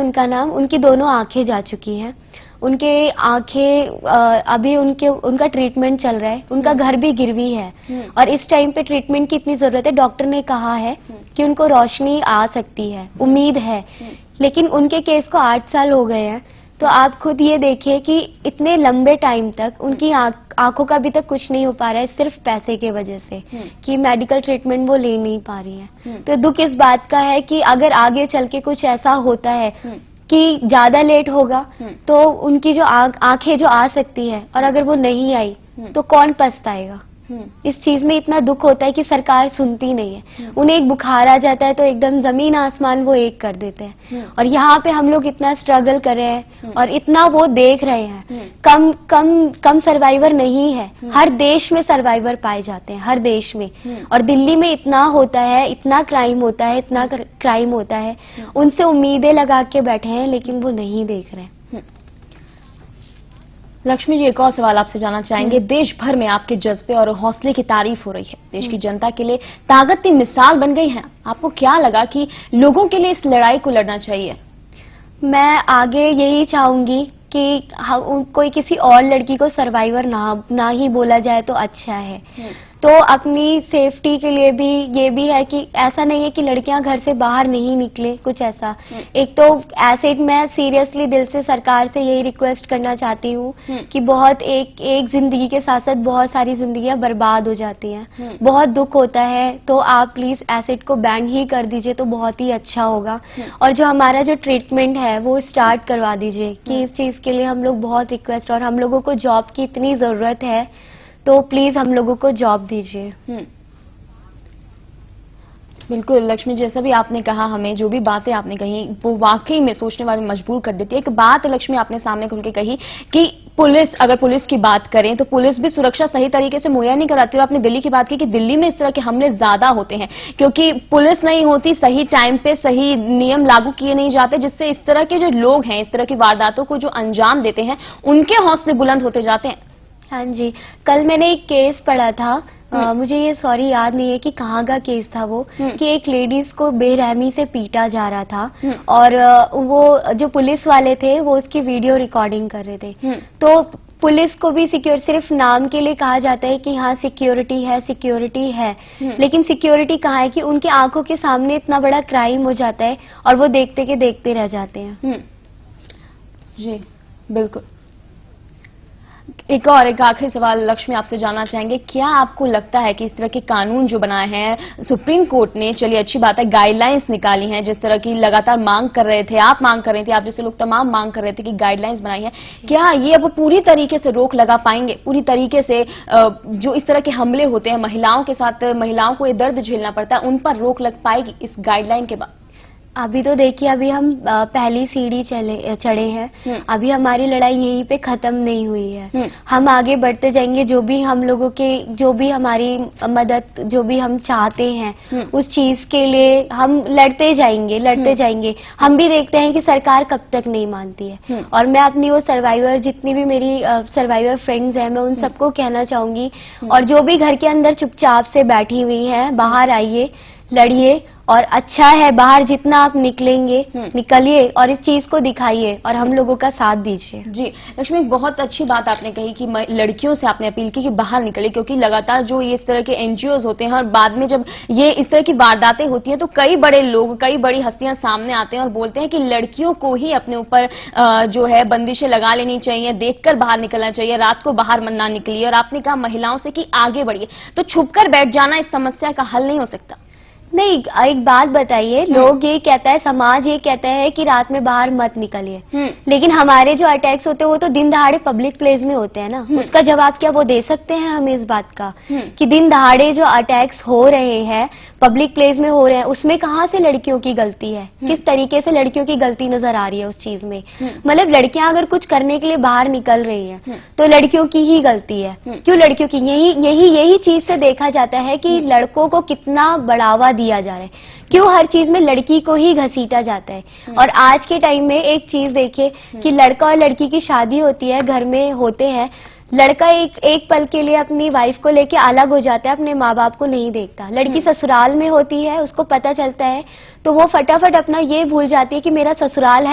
उनका नाम, उनकी दोनों आंखें जा चुकी हैं। उनके आंखें अभी उनका ट्रीटमेंट चल रहा है, उनका घर भी गिरवी है और इस टाइम पे ट्रीटमेंट की इतनी जरूरत है। डॉक्टर ने कहा है कि उनको रोशनी आ सकती है, उम्मीद है, लेकिन उनके केस को 8 साल हो गए हैं। तो आप खुद ये देखिए कि इतने लंबे टाइम तक उनकी आंखों का अभी तक कुछ नहीं हो पा रहा है, सिर्फ पैसे की वजह से कि मेडिकल ट्रीटमेंट वो ले नहीं पा रही है। तो दुख इस बात का है कि अगर आगे चल के कुछ ऐसा होता है कि ज्यादा लेट होगा तो उनकी जो आंखें जो आ सकती है, और अगर वो नहीं आई तो कौन पछताएगा। इस चीज में इतना दुख होता है कि सरकार सुनती नहीं है। उन्हें एक बुखार आ जाता है तो एकदम जमीन आसमान वो एक कर देते हैं, और यहाँ पे हम लोग इतना स्ट्रगल कर रहे हैं और इतना वो देख रहे हैं। कम सर्वाइवर नहीं है, हर देश में सर्वाइवर पाए जाते हैं, हर देश में। और दिल्ली में इतना होता है, इतना क्राइम होता है, इतना क्राइम होता है। उनसे उम्मीदें लगा के बैठे हैं लेकिन वो नहीं देख रहे हैं। लक्ष्मी जी, एक और सवाल आपसे जानना चाहेंगे। देश भर में आपके जज्बे और हौसले की तारीफ हो रही है, देश की जनता के लिए ताकत की मिसाल बन गई हैं। आपको क्या लगा कि लोगों के लिए इस लड़ाई को लड़ना चाहिए? मैं आगे यही चाहूंगी कि कोई किसी और लड़की को सर्वाइवर ना ही बोला जाए तो अच्छा है। तो अपनी सेफ्टी के लिए भी ये भी है कि ऐसा नहीं है कि लड़कियां घर से बाहर नहीं निकले, कुछ ऐसा। एक तो एसिड, मैं सीरियसली दिल से सरकार से यही रिक्वेस्ट करना चाहती हूँ कि बहुत एक जिंदगी के साथ साथ बहुत सारी जिंदगियां बर्बाद हो जाती हैं, बहुत दुख होता है। तो आप प्लीज एसिड को बैन ही कर दीजिए तो बहुत ही अच्छा होगा। और जो हमारा जो ट्रीटमेंट है वो स्टार्ट करवा दीजिए कि इस चीज के लिए हम लोग बहुत रिक्वेस्ट, और हम लोगों को जॉब की इतनी जरूरत है तो प्लीज हम लोगों को जॉब दीजिए। बिल्कुल लक्ष्मी, जैसा भी आपने कहा, हमें जो भी बातें आपने कही वो वाकई में सोचने वाले मजबूर कर देती है। एक बात लक्ष्मी आपने सामने खुल के कही कि अगर पुलिस की बात करें तो पुलिस भी सुरक्षा सही तरीके से मुहैया नहीं कराती। और आपने दिल्ली की बात की कि दिल्ली में इस तरह के हमले ज्यादा होते हैं क्योंकि पुलिस नहीं होती, सही टाइम पे सही नियम लागू किए नहीं जाते, जिससे इस तरह के जो लोग हैं, इस तरह की वारदातों को जो अंजाम देते हैं, उनके हौसले बुलंद होते जाते हैं। हाँ जी, कल मैंने एक केस पढ़ा था, मुझे ये याद नहीं है कि कहाँ का केस था वो, कि एक लेडीज को बेरहमी से पीटा जा रहा था और वो जो पुलिस वाले थे वो उसकी वीडियो रिकॉर्डिंग कर रहे थे। तो पुलिस को भी सिर्फ नाम के लिए कहा जाता है कि हाँ सिक्योरिटी है, लेकिन सिक्योरिटी कहाँ है कि उनकी आंखों के सामने इतना बड़ा क्राइम हो जाता है और वो देखते के देखते रह जाते हैं। जी बिल्कुल। एक आखिरी सवाल लक्ष्मी आपसे जानना चाहेंगे, क्या आपको लगता है कि इस तरह के कानून जो बनाए हैं सुप्रीम कोर्ट ने, चलिए अच्छी बात है, गाइडलाइंस निकाली हैं, जिस तरह की लगातार मांग कर रहे थे, आप मांग कर रहे थे, आप जैसे लोग तमाम मांग कर रहे थे कि गाइडलाइंस बनाई है, क्या ये अब पूरी तरीके से रोक लगा पाएंगे? पूरी तरीके से जो इस तरह के हमले होते हैं महिलाओं के साथ, महिलाओं को ये दर्द झेलना पड़ता है, उन पर रोक लग पाएगी इस गाइडलाइन के बाद? अभी तो देखिए, अभी हम पहली सीढ़ी चढ़े हैं, अभी हमारी लड़ाई यहीं पे खत्म नहीं हुई है। हम आगे बढ़ते जाएंगे, जो भी हम लोगों के, जो भी हमारी मदद, जो भी हम चाहते हैं उस चीज के लिए हम लड़ते जाएंगे। हम भी देखते हैं कि सरकार कब तक नहीं मानती है। और मैं अपनी वो सर्वाइवर, जितनी भी मेरी सर्वाइवर फ्रेंड्स हैं, मैं उन सबको कहना चाहूंगी, और जो भी घर के अंदर चुपचाप से बैठी हुई हैं, बाहर आइए, लड़िए, और अच्छा है बाहर जितना आप निकलेंगे निकलिए और इस चीज को दिखाइए और हम लोगों का साथ दीजिए। जी लक्ष्मी, बहुत अच्छी बात आपने कही कि लड़कियों से आपने अपील की कि बाहर निकले, क्योंकि लगातार जो ये इस तरह के एनजीओज होते हैं और बाद में जब ये इस तरह की वारदातें होती हैं तो कई बड़े लोग, कई बड़ी हस्तियां सामने आते हैं और बोलते हैं कि लड़कियों को ही अपने ऊपर जो है बंदिशें लगा लेनी चाहिए, देखकर बाहर निकलना चाहिए, रात को बाहर ना निकलिए। और आपने कहा महिलाओं से कि आगे बढ़िए, तो छुपकर बैठ जाना इस समस्या का हल नहीं हो सकता। नहीं, एक बात बताइए, लोग ये कहता है, समाज ये कहता है कि रात में बाहर मत निकलिए, लेकिन हमारे जो अटैक्स होते हैं वो तो दिन दहाड़े पब्लिक प्लेस में होते हैं ना। उसका जवाब क्या वो दे सकते हैं हमें इस बात का कि दिन दहाड़े जो अटैक्स हो रहे हैं पब्लिक प्लेस में हो रहे हैं, उसमें कहाँ से लड़कियों की गलती है? किस तरीके से लड़कियों की गलती नजर आ रही है उस चीज में? मतलब लड़कियां अगर कुछ करने के लिए बाहर निकल रही हैं तो लड़कियों की ही गलती है। क्यों लड़कियों की? यही चीज से देखा जाता है कि लड़कों को कितना बढ़ावा दिया जा रहा है, क्यों हर चीज में लड़की को ही घसीटा जाता है। और आज के टाइम में एक चीज देखिए कि लड़का और लड़की की शादी होती है, घर में होते हैं, लड़का एक पल के लिए अपनी वाइफ को लेके अलग हो जाता है, अपने माँ बाप को नहीं देखता। लड़की ससुराल में होती है, उसको पता चलता है तो वो फटाफट अपना ये भूल जाती है कि मेरा ससुराल है।